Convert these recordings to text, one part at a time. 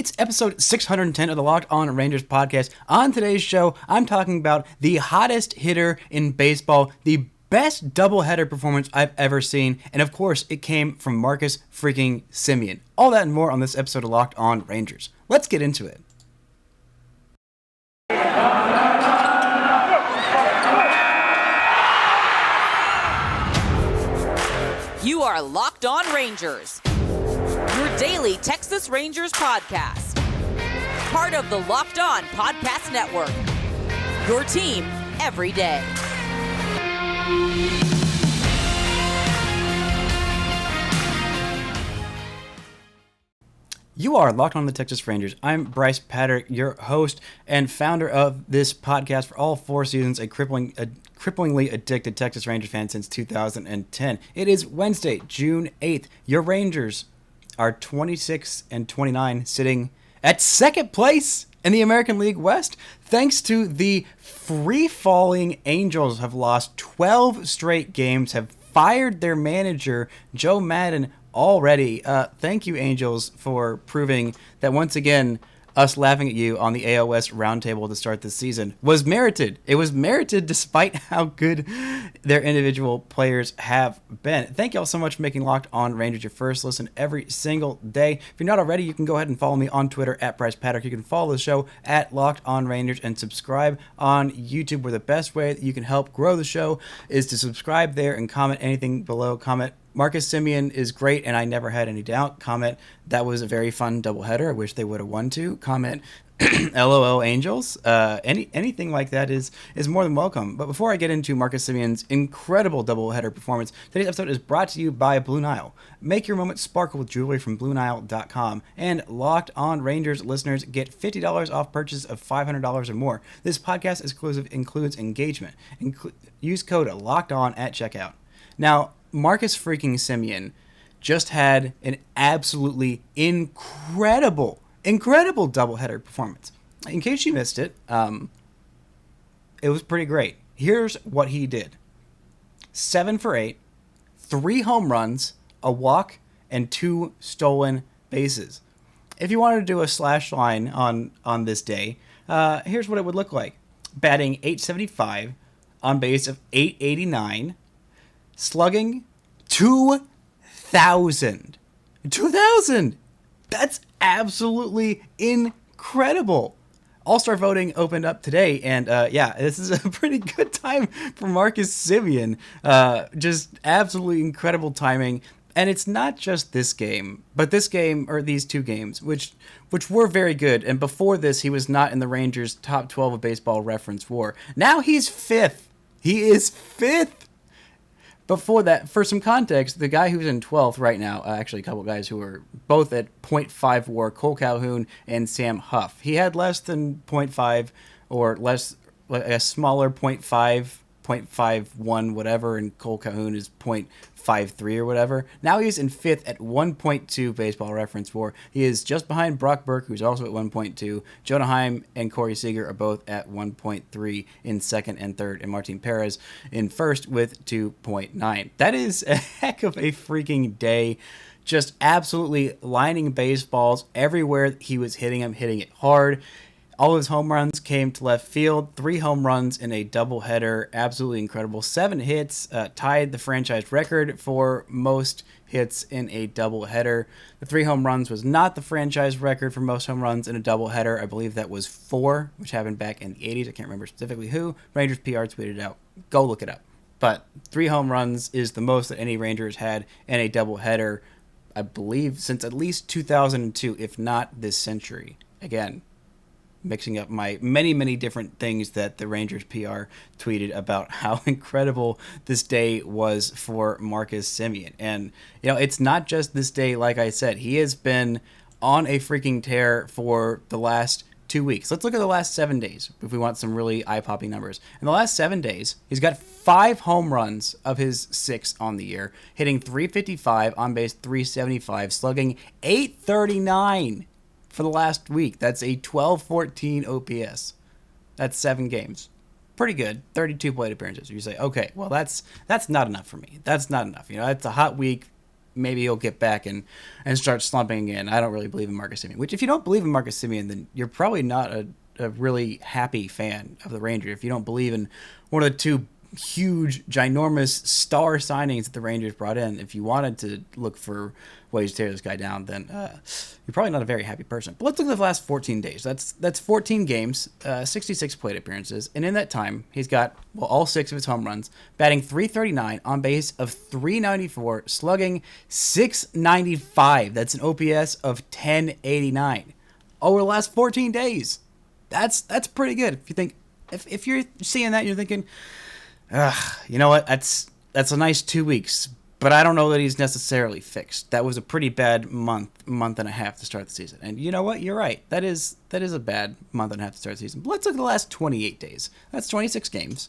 It's episode 610 of the Locked On Rangers podcast. On today's show, I'm talking about the hottest hitter in baseball, the best doubleheader performance I've ever seen, and of course, it came from Marcus freaking Semien. All that and more on this episode of Locked On Rangers. Let's get into it. You are Locked On Rangers, your daily Texas Rangers podcast. Part of the Locked On Podcast Network, your team every day. You are Locked On the Texas Rangers. I'm Bryce Patrick, your host and founder of this podcast for all 4 seasons, a cripplingly addicted Texas Rangers fan since 2010. It is Wednesday, June 8th. Your Rangers are 26-29, sitting at second place in the American League West, thanks to the free-falling Angels have lost 12 straight games, have fired their manager, Joe Maddon, already. Thank you, Angels, for proving that once again, us laughing at you on the AOS roundtable to start this season was merited. It was merited despite how good their individual players have been. Thank you all so much for making Locked On Rangers your first listen every single day. If you're not already, you can go ahead and follow me on Twitter at Bryce Patrick. You can follow the show at Locked On Rangers and subscribe on YouTube, where the best way that you can help grow the show is to subscribe there and comment anything below. Comment Marcus Semien is great, and I never had any doubt. Comment, that was a very fun doubleheader. I wish they would have won too. Comment, LOL Angels. Anything like that is more than welcome. But before I get into Marcus Semien's incredible doubleheader performance, today's episode is brought to you by Blue Nile. Make your moment sparkle with jewelry from BlueNile.com. And Locked On Rangers listeners get $50 off purchase of $500 or more. This podcast exclusive includes engagement. Use code LOCKEDON at checkout. Now, Marcus freaking Semien just had an absolutely incredible doubleheader performance. In case you missed it, it was pretty great. Here's what he did. 7 for 8, 3 home runs, a walk, and 2 stolen bases. If you wanted to do a slash line on this day, here's what it would look like. Batting .875, on base of .889, slugging 2,000. 2,000! That's absolutely incredible. All-Star voting opened up today, and this is a pretty good time for Marcus Semien. Just absolutely incredible timing. And it's not just this game, but this game, or these 2 games, which were very good. And before this, he was not in the Rangers' top 12 of Baseball Reference WAR. Now he's 5th. He is 5th. Before that, for some context, the guy who's in 12th right now, actually a couple guys who are both at .5 WAR, Cole Calhoun and Sam Huff. He had less than .5 or less, a smaller .5, .51, whatever, and Cole Calhoun is .53 or whatever. Now he's in 5th at 1.2 Baseball Reference WAR. He is just behind Brock Burke, who's also at 1.2. Jonah Heim and Corey Seager are both at 1.3 in 2nd and 3rd, and Martin Perez in 1st with 2.9. That is a heck of a freaking day. Just absolutely lining baseballs everywhere he was hitting it hard. All of his home runs came to left field. 3 home runs in a doubleheader. Absolutely incredible. 7 hits, tied the franchise record for most hits in a doubleheader. The 3 home runs was not the franchise record for most home runs in a doubleheader. I believe that was 4, which happened back in the 80s. I can't remember specifically who. Rangers PR tweeted it out. Go look it up. But 3 home runs is the most that any Rangers had in a doubleheader, I believe, since at least 2002, if not this century. Again, mixing up my many different things that the Rangers PR tweeted about how incredible this day was for Marcus Semien. And, it's not just this day, like I said. He has been on a freaking tear for the last 2 weeks. Let's look at the last 7 days if we want some really eye-popping numbers. In the last 7 days, he's got 5 home runs of his 6 on the year, hitting .355, on base .375, slugging .839. For the last week. That's a 12-14 OPS. That's 7 games. Pretty good. 32 plate appearances. You say, okay, well, that's not enough for me. That's not enough. It's a hot week. maybe he'll get back and start slumping again. I don't really believe in Marcus Semien. Which, if you don't believe in Marcus Semien, then you're probably not a really happy fan of the Rangers. If you don't believe in one of the two huge, ginormous star signings that the Rangers brought in, if you wanted to look for ways to tear this guy down, then you're probably not a very happy person. But let's look at the last 14 days. That's 14 games, 66 plate appearances, and in that time, he's got all 6 of his home runs, batting .339, on base of .394, slugging .695. That's an OPS of 1089 over the last 14 days. That's pretty good. If you think if you're seeing that, you're thinking, you know what? That's a nice 2 weeks, but I don't know that he's necessarily fixed. That was a pretty bad month and a half to start the season. And you know what? You're right. That is a bad month and a half to start the season. But let's look at the last 28 days. That's 26 games,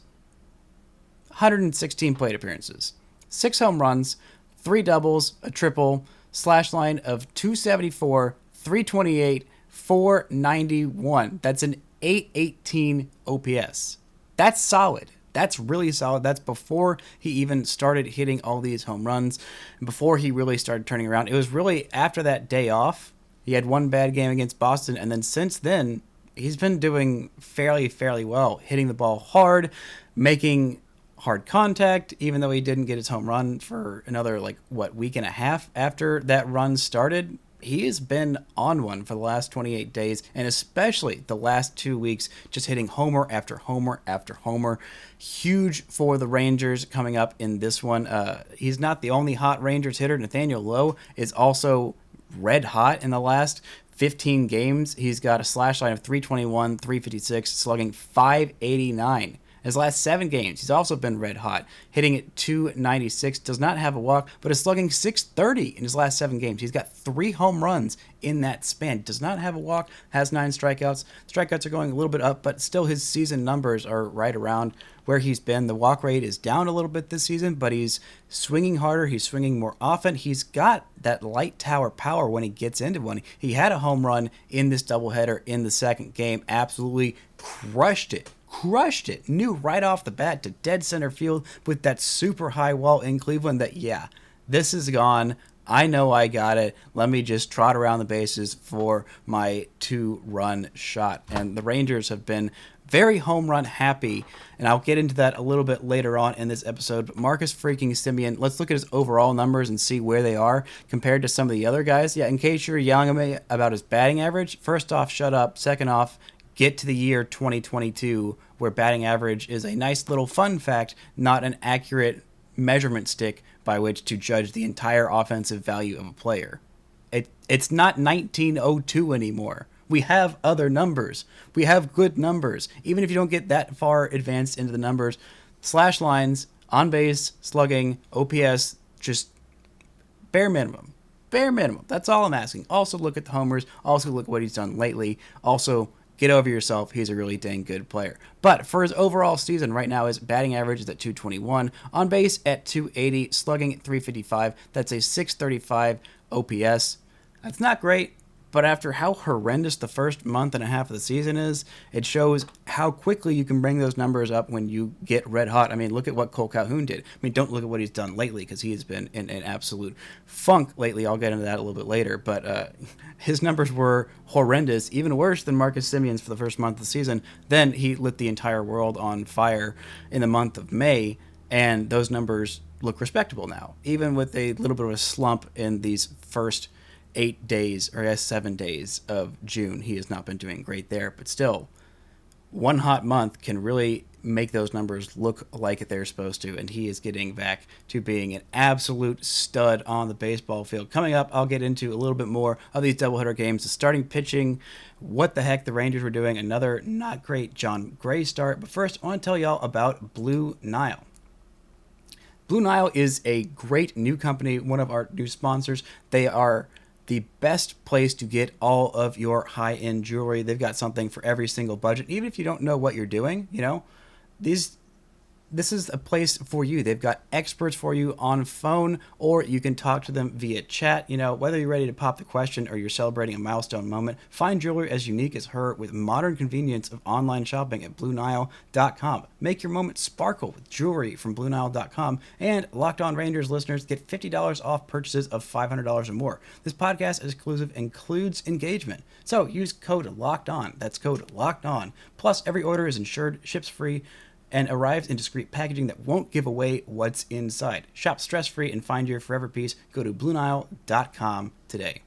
116 plate appearances, 6 home runs, 3 doubles, a triple, slash line of .274, .328, .491. That's an .818 OPS. That's solid. That's really solid. That's before he even started hitting all these home runs, and before he really started turning around. It was really after that day off. He had one bad game against Boston, and then since then, he's been doing fairly well, hitting the ball hard, making hard contact, even though he didn't get his home run for another, week and a half after that run started. He has been on one for the last 28 days, and especially the last 2 weeks, just hitting homer after homer after homer. Huge for the Rangers coming up in this one. He's not the only hot Rangers hitter. Nathaniel Lowe is also red hot in the last 15 games. He's got a slash line of .321, .356, slugging .589. His last 7 games, he's also been red hot, hitting at .296, does not have a walk, but is slugging .630 in his last 7 games. He's got 3 home runs in that span, does not have a walk, has 9 strikeouts. Strikeouts are going a little bit up, but still his season numbers are right around where he's been. The walk rate is down a little bit this season, but he's swinging harder, he's swinging more often. He's got that light tower power when he gets into one. He had a home run in this doubleheader in the second game, absolutely crushed it, knew right off the bat to dead center field with that super high wall in Cleveland that, yeah, this is gone. I know I got it. Let me just trot around the bases for my 2-run shot. And the Rangers have been very home run happy, and I'll get into that a little bit later on in this episode. But Marcus freaking Semien, let's look at his overall numbers and see where they are compared to some of the other guys. Yeah, in case you're yelling at me about his batting average, first off, shut up. Second off, get to the year 2022, where batting average is a nice little fun fact, not an accurate measurement stick by which to judge the entire offensive value of a player. It's not 1902 anymore. We have other numbers. We have good numbers. Even if you don't get that far advanced into the numbers, slash lines, on base, slugging, OPS, just bare minimum. Bare minimum. That's all I'm asking. Also look at the homers. Also look at what he's done lately. Also, get over yourself. He's a really dang good player. But for his overall season right now, his batting average is at .221, on base at .280, slugging at .355. That's a .635 OPS. That's not great, but after how horrendous the first month and a half of the season is, it shows how quickly you can bring those numbers up when you get red hot. I mean, look at what Calhoun did. I mean, don't look at what he's done lately, because he has been in an absolute funk lately. I'll get into that a little bit later, but his numbers were horrendous, even worse than Marcus Semien's for the first month of the season. Then he lit the entire world on fire in the month of May, and those numbers look respectable now, even with a little bit of a slump in these first 8 days, or 7 days of June. He has not been doing great there, but still, one hot month can really make those numbers look like they're supposed to, and he is getting back to being an absolute stud on the baseball field. Coming up, I'll get into a little bit more of these doubleheader games, the starting pitching, what the heck the Rangers were doing, another not great Jon Gray start. But first, I want to tell y'all about Blue Nile. Blue Nile is a great new company, one of our new sponsors. They are the best place to get all of your high-end jewelry. They've got something for every single budget. Even if you don't know what you're doing, these this is a place for you. They've got experts for you on phone, or you can talk to them via chat. Whether you're ready to pop the question or you're celebrating a milestone moment, find jewelry as unique as her with modern convenience of online shopping at BlueNile.com. Make your moment sparkle with jewelry from BlueNile.com, and Locked On Rangers listeners get $50 off purchases of $500 or more. This podcast exclusive includes engagement, so use code Locked On. That's code Locked On. Plus, every order is insured, ships free, and arrives in discreet packaging that won't give away what's inside. Shop stress-free and find your forever piece. Go to BlueNile.com today.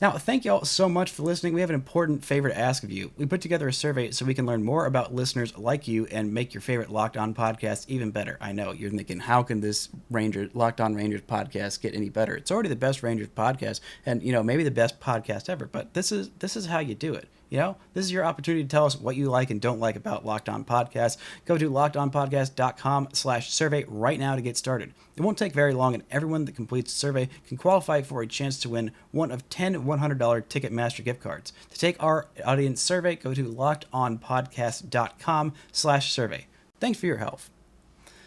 Now, thank you all so much for listening. We have an important favor to ask of you. We put together a survey so we can learn more about listeners like you and make your favorite Locked On podcast even better. I know, you're thinking, how can this Locked On Rangers podcast get any better? It's already the best Rangers podcast and, maybe the best podcast ever, but this is how you do it. This is your opportunity to tell us what you like and don't like about Locked On Podcasts. Go to lockedonpodcast.com/survey right now to get started. It won't take very long, and everyone that completes the survey can qualify for a chance to win one of 10 $100 Ticketmaster gift cards. To take our audience survey, go to lockedonpodcast.com/survey. Thanks for your help.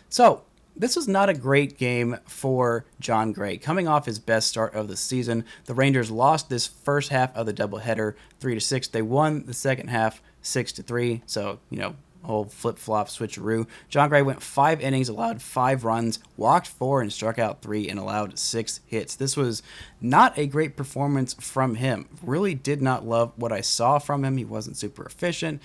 So, this was not a great game for Jon Gray. Coming off his best start of the season, the Rangers lost this first half of the doubleheader 3-6. They won the second half 6-3. So, whole flip-flop switcheroo. Jon Gray went 5 innings, allowed 5 runs, walked 4 and struck out 3 and allowed 6 hits. This was not a great performance from him. Really did not love what I saw from him. He wasn't super efficient.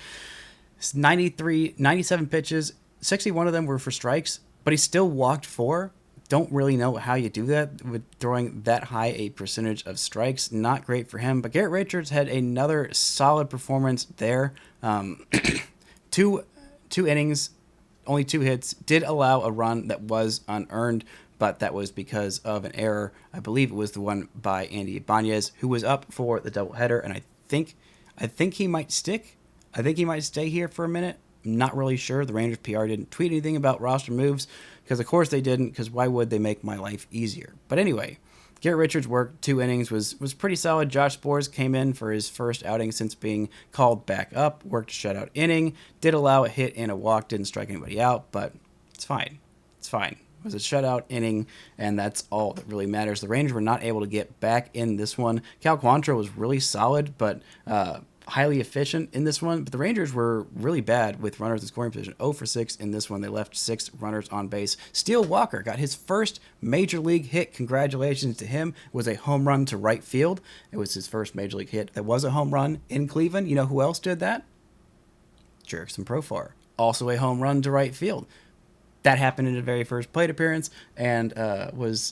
97 pitches, 61 of them were for strikes, but he still walked 4. Don't really know how you do that with throwing that high a percentage of strikes. Not great for him. But Garrett Richards had another solid performance there. Two innings, only 2 hits. Did allow a run that was unearned, but that was because of an error. I believe it was the one by Andy Ibanez, who was up for the doubleheader, and I think he might stick. I think he might stay here for a minute. I'm not really sure. The Rangers PR didn't tweet anything about roster moves, because of course they didn't, because why would they make my life easier? But anyway, Garrett Richards' work 2 innings was pretty solid. Josh Sborz came in for his first outing since being called back up, worked a shutout inning, did allow a hit and a walk, didn't strike anybody out, but it's fine. It's fine. It was a shutout inning, and that's all that really matters. The Rangers were not able to get back in this one. Cal Quantrill was really solid, but highly efficient in this one, but the Rangers were really bad with runners in scoring position. 0 for 6 in this one. They left 6 runners on base. Steele Walker got his first major league hit. Congratulations to him. It was a home run to right field. It was his first major league hit. That was a home run in Cleveland. You know who else did that? Jurickson Profar. Also a home run to right field. That happened in the very first plate appearance and was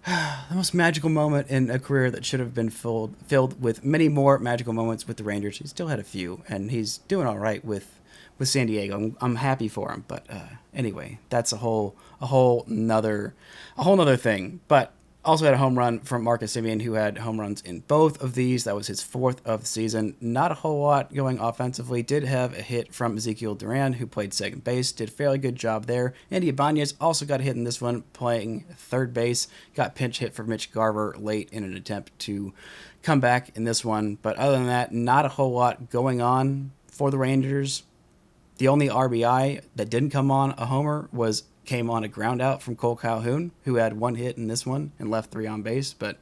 the most magical moment in a career that should have been filled with many more magical moments with the Rangers. He still had a few, and he's doing all right with San Diego. I'm happy for him, but anyway, that's a whole nother thing. But also had a home run from Marcus Semien, who had home runs in both of these. That was his 4th of the season. Not a whole lot going offensively. Did have a hit from Ezekiel Duran, who played second base. Did a fairly good job there. Andy Ibanez also got a hit in this one, playing third base. Got pinch hit for Mitch Garver late in an attempt to come back in this one. But other than that, not a whole lot going on for the Rangers. The only RBI that didn't come on a homer came on a ground out from Kole Calhoun, who had 1 hit in this one and left 3 on base. But,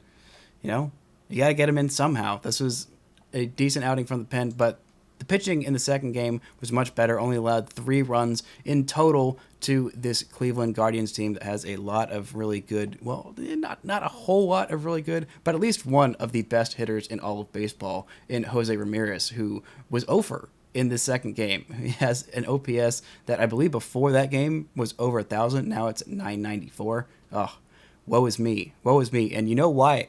you got to get him in somehow. This was a decent outing from the pen, but the pitching in the second game was much better. Only allowed 3 runs in total to this Cleveland Guardians team that has a lot of really good, well, not a whole lot of really good, but at least one of the best hitters in all of baseball in Jose Ramirez, who was 0 in the second game. He has an OPS that I believe before that game was over 1,000. Now it's at 994. Oh, woe is me. And you know why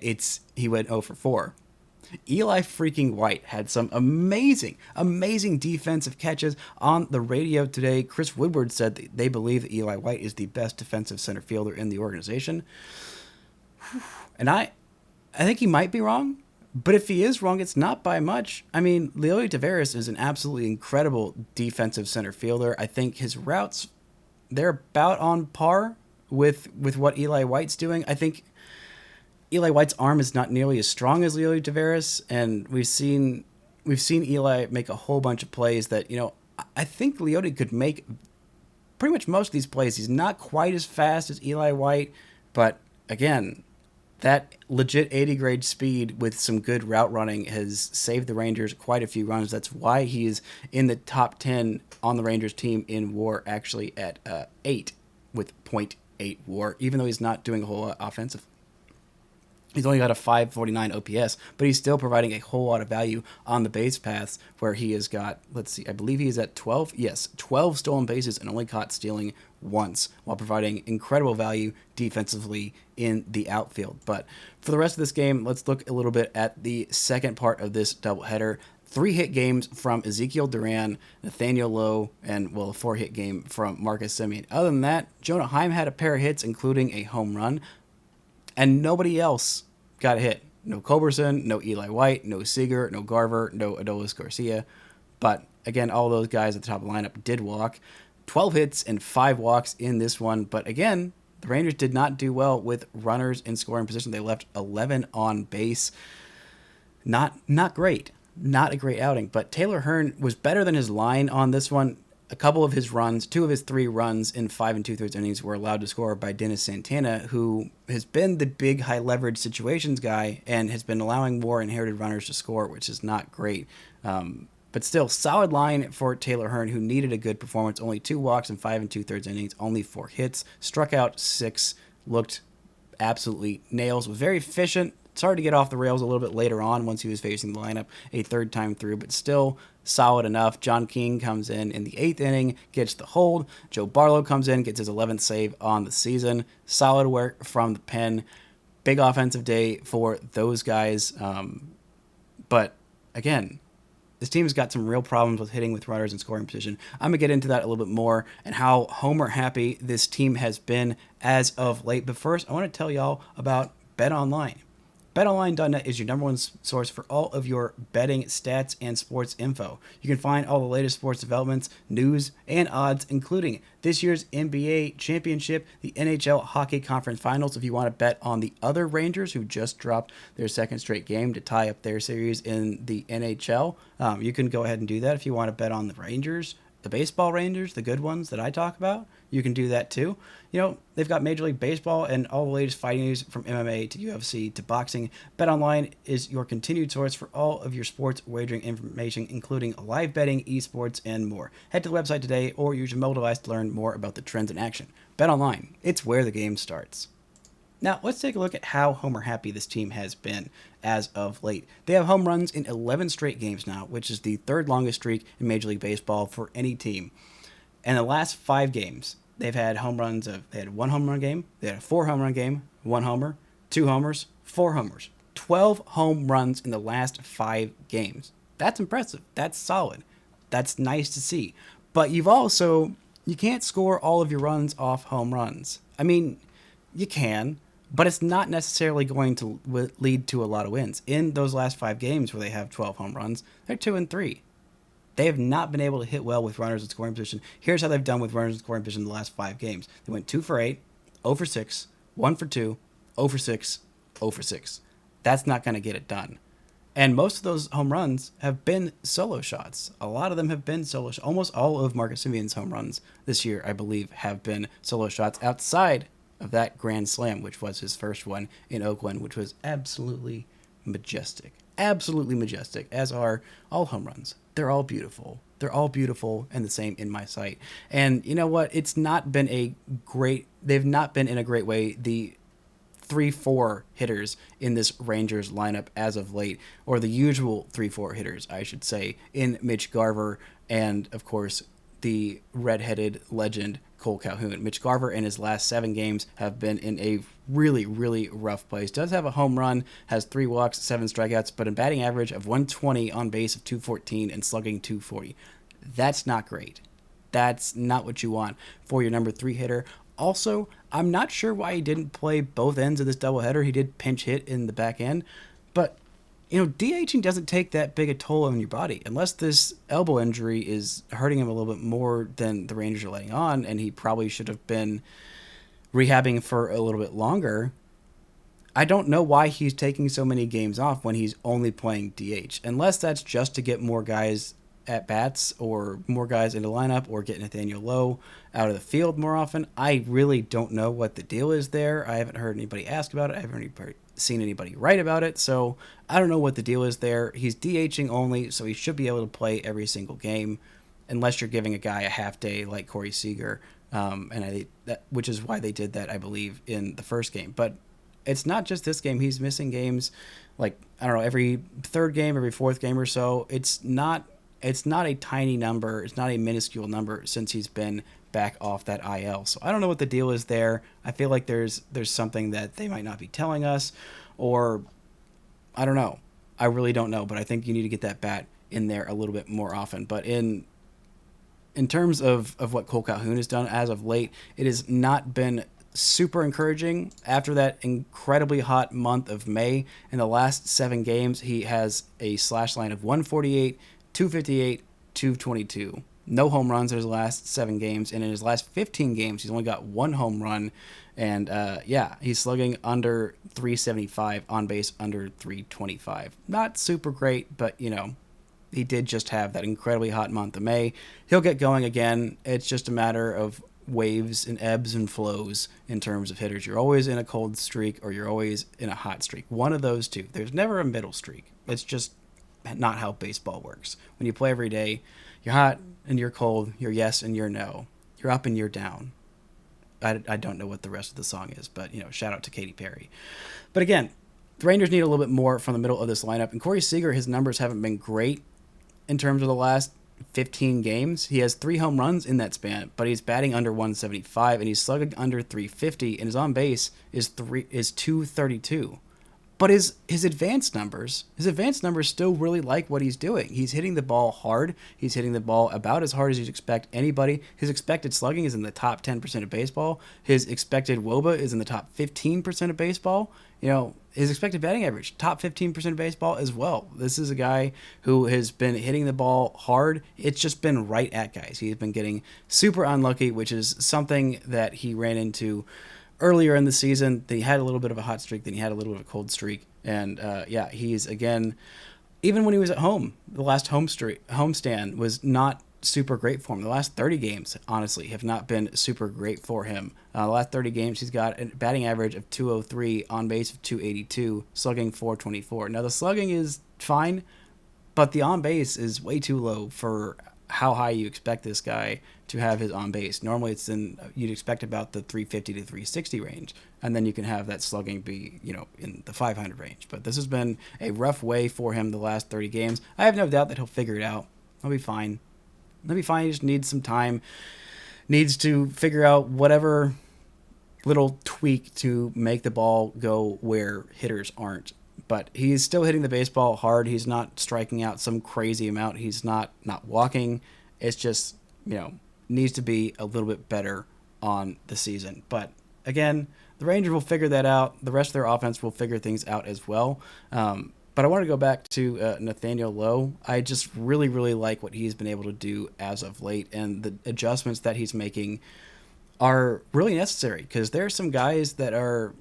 he went 0 for 4? Eli freaking White had some amazing defensive catches on the radio today. Chris Woodward said that they believe that Eli White is the best defensive center fielder in the organization. And I think he might be wrong. But if he is wrong, it's not by much. I mean, Leody Taveras is an absolutely incredible defensive center fielder. I think his routes, they're about on par with what Eli White's doing. I think Eli White's arm is not nearly as strong as Leody Taveras, and we've seen Eli make a whole bunch of plays that, I think Leote could make pretty much most of these plays. He's not quite as fast as Eli White, but again, that legit 80 grade speed with some good route running has saved the Rangers quite a few runs. That's why he is in the top 10 on the Rangers team in WAR, actually at 8 with .8 WAR, even though he's not doing a whole lot offensively. He's only got a 549 OPS, but he's still providing a whole lot of value on the base paths where he has got, let's see, I believe he is at 12. Yes, 12 stolen bases and only caught stealing once while providing incredible value defensively in the outfield. But for the rest of this game, let's look a little bit at the second part of this doubleheader. 3-hit games from Ezekiel Duran, Nathaniel Lowe, and, well, a 4-hit game from Marcus Semien. Other than that, Jonah Heim had a pair of hits, including a home run. And nobody else got a hit. No Culberson, no Eli White, no Seager, no Garver, no Adolis Garcia. But again, all those guys at the top of the lineup did walk. 12 hits and 5 walks in this one. But again, the Rangers did not do well with runners in scoring position. They left 11 on base. Not great. Not a great outing. But Taylor Hearn was better than his line on this one. A couple of his runs, 2 of his 3 runs in 5 2/3 innings were allowed to score by Dennis Santana, who has been the big high leverage situations guy and has been allowing more inherited runners to score, which is not great. But still, solid line for Taylor Hearn, who needed a good performance. Only 2 walks in 5 2/3 innings, only 4 hits, struck out 6, looked absolutely nails, was very efficient. It's hard to get off the rails a little bit later on once he was facing the lineup a third time through, but still solid enough. John King comes in the 8th inning, gets the hold. Joe Barlow comes in, gets his 11th save on the season. Solid work from the pen. Big offensive day for those guys. But again, this team's got some real problems with hitting with runners in scoring position. I'm going to get into that a little bit more and how homer happy this team has been as of late. But first, I want to tell y'all about BetOnline. BetOnline.net is your number one source for all of your betting stats and sports info. You can find all the latest sports developments, news, and odds, including this year's NBA championship, the NHL Hockey Conference Finals, if you want to bet on the other Rangers who just dropped their second straight game to tie up their series in the NHL. You can go ahead and do that. If you want to bet on the Rangers, the baseball Rangers, the good ones that I talk about, you can do that too. You know, they've got Major League Baseball and all the latest fighting news from MMA to UFC to boxing. BetOnline is your continued source for all of your sports wagering information, including live betting, esports, and more. Head to the website today or use your mobile device to learn more about the trends in action. BetOnline, it's where the game starts. Now, let's take a look at how homer happy this team has been as of late. They have home runs in 11 straight games now, which is the third longest streak in Major League Baseball for any team. In the last 5 games, they've had home runs they had 1 home run game, they had a 4 home run game, 1 homer, 2 homers, 4 homers. 12 home runs in the last 5 games. That's impressive. That's solid. That's nice to see. But you can't score all of your runs off home runs. I mean, you can, but it's not necessarily going to lead to a lot of wins. In those last 5 games where they have 12 home runs, they're 2-3. They have not been able to hit well with runners in scoring position. Here's how they've done with runners in scoring position in the last 5 games. They went 2 for 8, 0 for 6, 1 for 2, 0 for 6, 0 for 6. That's not going to get it done. And most of those home runs have been solo shots. A lot of them have been solo shots. Almost all of Marcus Semien's home runs this year, I believe, have been solo shots outside of that grand slam, which was his first one in Oakland, which was absolutely majestic. Absolutely majestic, as are all home runs. They're all beautiful. They're all beautiful and the same in my sight. And you know what? They've not been in a great way, the 3-4 hitters in this Rangers lineup as of late, or the usual 3-4 hitters, I should say, in Mitch Garver and, of course, the redheaded legend Kole Calhoun. Mitch Garver in his last 7 games have been in a really, really rough place. Does have a home run, has 3 walks, 7 strikeouts, but a batting average of 120 on base of 214 and slugging 240. That's not great. That's not what you want for your number 3 hitter. Also, I'm not sure why he didn't play both ends of this doubleheader. He did pinch hit in the back end, but DHing doesn't take that big a toll on your body unless this elbow injury is hurting him a little bit more than the Rangers are letting on, and he probably should have been rehabbing for a little bit longer. I don't know why he's taking so many games off when he's only playing DH, unless that's just to get more guys at bats or more guys into lineup or get Nathaniel Lowe out of the field more often. I really don't know what the deal is there. I haven't heard anybody ask about it. I haven't seen anybody write about it. So I don't know what the deal is there. He's DHing only, so he should be able to play every single game unless you're giving a guy a half day like Corey Seager. Which is why they did that, I believe, in the first game. But it's not just this game. He's missing games like, I don't know, every third game, every fourth game or so. It's not a tiny number. It's not a minuscule number since he's been back off that IL. So I don't know what the deal is there. I feel like there's something that they might not be telling us, or I don't know. I really don't know, but I think you need to get that bat in there a little bit more often. But in terms of what Kole Calhoun has done as of late, it has not been super encouraging. After that incredibly hot month of May, in the last 7 games, he has a slash line of 148, 258, 222. No home runs in his last 7 games, and in his last 15 games, he's only got 1 home run. And he's slugging under 375, on base under 325. Not super great, but he did just have that incredibly hot month of May. He'll get going again. It's just a matter of waves and ebbs and flows in terms of hitters. You're always in a cold streak or you're always in a hot streak. One of those two. There's never a middle streak. It's just not how baseball works. When you play every day, you're hot and you're cold, you're yes and you're no. You're up and you're down. I don't know what the rest of the song is, but shout out to Katy Perry. But again, the Rangers need a little bit more from the middle of this lineup. And Corey Seager, his numbers haven't been great in terms of the last 15 games. He has 3 home runs in that span, but he's batting under 175 and he's slugging under 350, and his on base is 232. But his advanced numbers still really like what he's doing. He's hitting the ball hard. He's hitting the ball about as hard as you'd expect anybody. His expected slugging is in the top 10% of baseball. His expected WOBA is in the top 15% of baseball. His expected batting average, top 15% of baseball as well. This is a guy who has been hitting the ball hard. It's just been right at guys. He's been getting super unlucky, which is something that he ran into earlier in the season. He had a little bit of a hot streak, then he had a little bit of a cold streak. And he's, again, even when he was at home, the last homestand was not super great for him. The last 30 games, honestly, have not been super great for him. The last 30 games, he's got a batting average of 203, on base of 282, slugging 424. Now, the slugging is fine, but the on base is way too low for how high you expect this guy to have his on base. Normally, you'd expect about the 350 to 360 range, and then you can have that slugging be, in the 500 range. But this has been a rough way for him the last 30 games. I have no doubt that he'll figure it out. He'll be fine. He just needs some time. Needs to figure out whatever little tweak to make the ball go where hitters aren't. But he's still hitting the baseball hard. He's not striking out some crazy amount. He's not walking. It's just, needs to be a little bit better on the season. But again, the Rangers will figure that out. The rest of their offense will figure things out as well. But I want to go back to Nathaniel Lowe. I just really, really like what he's been able to do as of late, and the adjustments that he's making are really necessary because there are some guys that are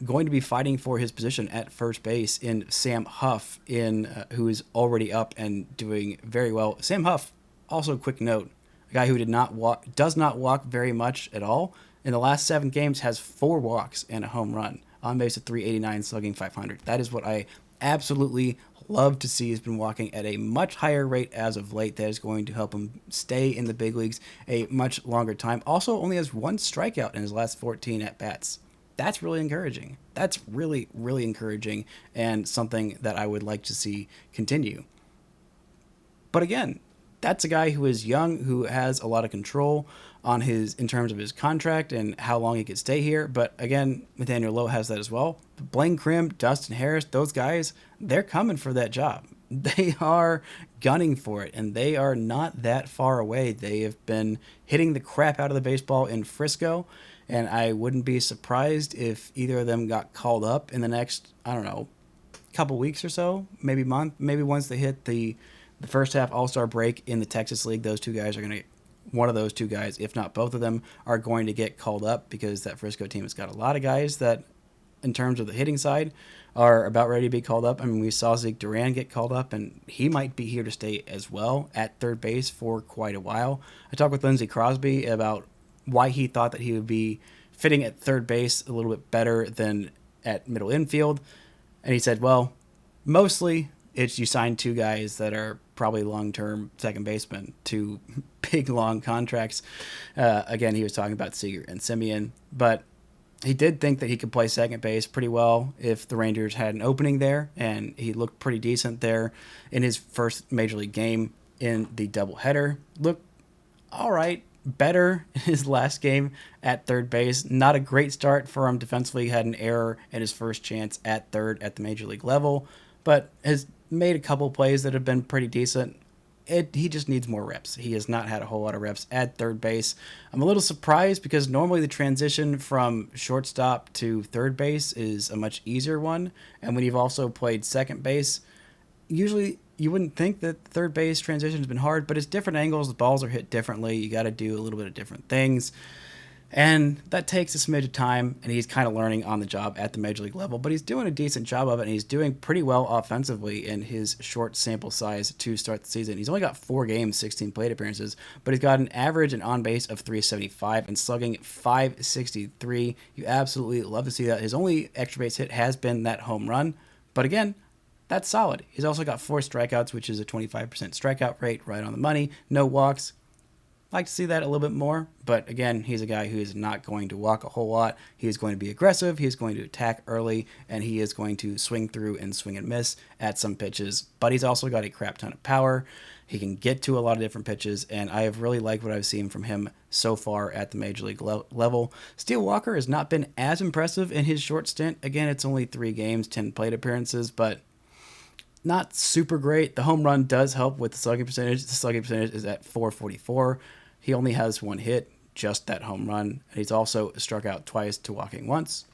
going to be fighting for his position at first base in Sam Huff, who is already up and doing very well. Sam Huff, also quick note, a guy who does not walk very much at all. In the last 7 games, has 4 walks and a home run. On base at 389, slugging 500. That is what I absolutely love to see. He's been walking at a much higher rate as of late. That is going to help him stay in the big leagues a much longer time. Also, only has 1 strikeout in his last 14 at-bats. That's really encouraging. That's really, really encouraging and something that I would like to see continue. But again, that's a guy who is young, who has a lot of control in terms of his contract and how long he could stay here. But again, Nathaniel Lowe has that as well. Blaine Crim, Dustin Harris, those guys, they're coming for that job. They are gunning for it, and they are not that far away. They have been hitting the crap out of the baseball in Frisco, and I wouldn't be surprised if either of them got called up in the next, couple weeks or so, maybe month, maybe once they hit the first half All-Star break in the Texas League. Those two guys are going to, one of those two guys, if not both of them, are going to get called up because that Frisco team has got a lot of guys that in terms of the hitting side are about ready to be called up. I mean, we saw Zeke Duran get called up, and he might be here to stay as well at third base for quite a while. I talked with Lindsey Crosby about why he thought that he would be fitting at third base a little bit better than at middle infield. And he said, well, mostly it's you sign two guys that are probably long-term second basemen, two big, long contracts. Again, he was talking about Seager and Semien, but he did think that he could play second base pretty well if the Rangers had an opening there, and he looked pretty decent there in his first Major League game in the doubleheader. Looked all right, better in his last game at third base. Not a great start for him defensively. He had an error at his first chance at third at the Major League level, but has made a couple plays that have been pretty decent. He just needs more reps. He has not had a whole lot of reps at third base. I'm a little surprised because normally the transition from shortstop to third base is a much easier one. And when you've also played second base, usually you wouldn't think that third base transition has been hard, but it's different angles. The balls are hit differently. You got to do a little bit of different things. And that takes a smidge of time, and he's kind of learning on the job at the Major League level, but he's doing a decent job of it, and he's doing pretty well offensively in his short sample size to start the season. He's only got 4 games, 16 plate appearances, but he's got an average and on base of 375 and slugging 563. You absolutely love to see that. His only extra base hit has been that home run, but again, that's solid. He's also got 4 strikeouts, which is a 25% strikeout rate, right on the money. No walks. Like to see that a little bit more, but again, he's a guy who is not going to walk a whole lot. He is going to be aggressive, he is going to attack early, and he is going to swing through and swing and miss at some pitches, but he's also got a crap ton of power. He can get to a lot of different pitches, and I have really liked what I've seen from him so far at the Major League level. Steele Walker has not been as impressive in his short stint. Again, it's only 3 games, 10 plate appearances, but not super great. The home run does help with the slugging percentage. The slugging percentage is at 444. He only has 1 hit, just that home run. And he's also struck out twice to walking once.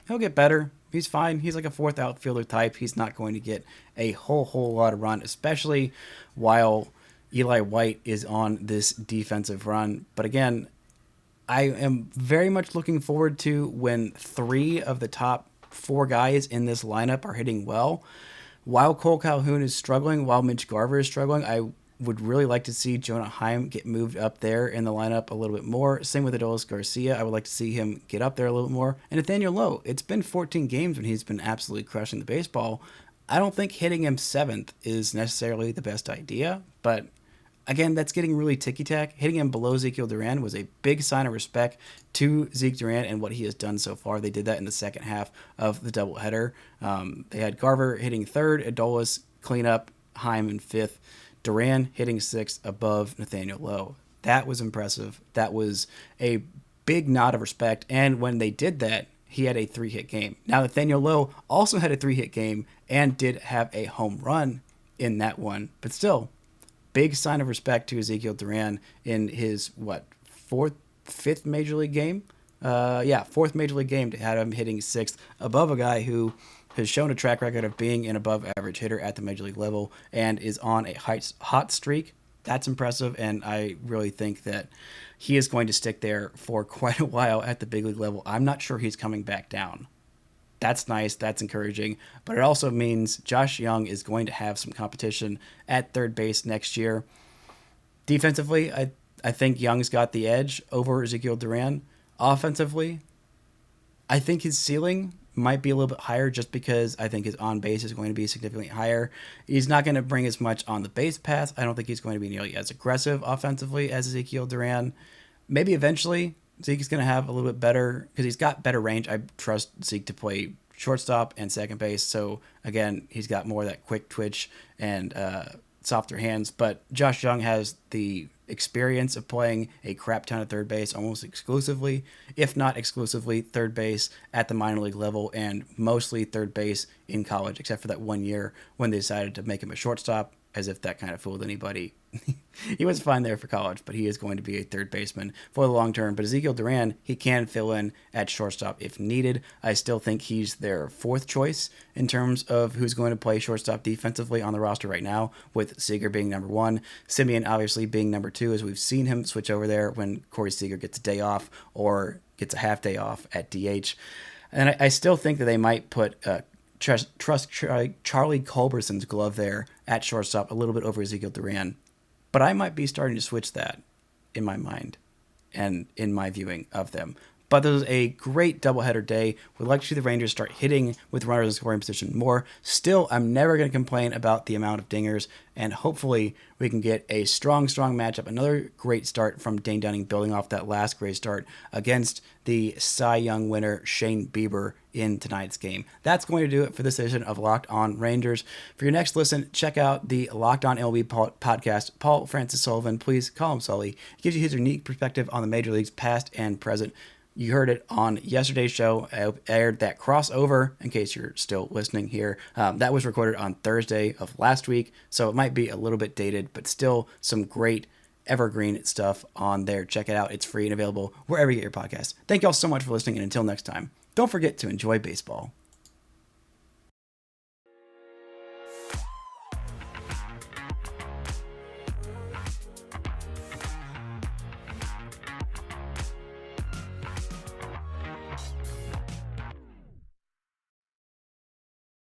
He'll get better. He's fine. He's like a 4th outfielder type. He's not going to get a whole lot of run, especially while Eli White is on this defensive run. But again, I am very much looking forward to when 3 of the top 4 guys in this lineup are hitting well. While Kole Calhoun is struggling, while Mitch Garver is struggling, I would really like to see Jonah Heim get moved up there in the lineup a little bit more. Same with Adolis Garcia. I would like to see him get up there a little bit more. And Nathaniel Lowe, it's been 14 games when he's been absolutely crushing the baseball. I don't think hitting him 7th is necessarily the best idea, but again, that's getting really ticky-tack. Hitting him below Ezekiel Duran was a big sign of respect to Zeke Duran and what he has done so far. They did that in the second half of the doubleheader. They had Garver hitting 3rd, Adolis cleanup, Heim in 5th, Duran hitting 6th above Nathaniel Lowe. That was impressive. That was a big nod of respect. And when they did that, he had a 3-hit game. Now, Nathaniel Lowe also had a 3-hit game and did have a home run in that one. But still, big sign of respect to Ezekiel Duran in his, 5th Major League game? 4th Major League game to have him hitting 6th above a guy who has shown a track record of being an above-average hitter at the Major League level and is on a hot streak. That's impressive, and I really think that he is going to stick there for quite a while at the big league level. I'm not sure he's coming back down. That's nice. That's encouraging. But it also means Josh Young is going to have some competition at third base next year. Defensively, I think Young's got the edge over Ezekiel Duran. Offensively, I think his ceiling might be a little bit higher just because I think his on base is going to be significantly higher. He's not going to bring as much on the base path. I don't think he's going to be nearly as aggressive offensively as Ezekiel Duran. Maybe eventually Zeke is going to have a little bit better because he's got better range. I trust Zeke to play shortstop and second base. So again, he's got more of that quick twitch and softer hands. But Josh Young has the experience of playing a crap ton of third base almost exclusively, if not exclusively, third base at the minor league level and mostly third base in college, except for that 1 year when they decided to make him a shortstop, as if that kind of fooled anybody. He was fine there for college, but he is going to be a third baseman for the long term. But Ezekiel Duran, he can fill in at shortstop if needed. I still think he's their 4th choice in terms of who's going to play shortstop defensively on the roster right now, with Seager being number 1, Semien obviously being number 2, as we've seen him switch over there when Corey Seager gets a day off or gets a half day off at DH. And I still think that they might put trust Charlie Culberson's glove there at shortstop a little bit over Ezekiel Duran. But I might be starting to switch that in my mind and in my viewing of them. But this was a great doubleheader day. We'd like to see the Rangers start hitting with runners in scoring position more. Still, I'm never going to complain about the amount of dingers, and hopefully we can get a strong matchup. Another great start from Dane Dunning, building off that last great start against the Cy Young winner Shane Bieber in tonight's game. That's going to do it for this edition of Locked On Rangers. For your next listen, check out the Locked On MLB podcast. Paul Francis Sullivan, please call him Sully. He gives you his unique perspective on the major leagues past and present. You heard it on yesterday's show. I aired that crossover, in case you're still listening here. That was recorded on Thursday of last week, so it might be a little bit dated, but still some great evergreen stuff on there. Check it out. It's free and available wherever you get your podcasts. Thank you all so much for listening, and until next time, don't forget to enjoy baseball.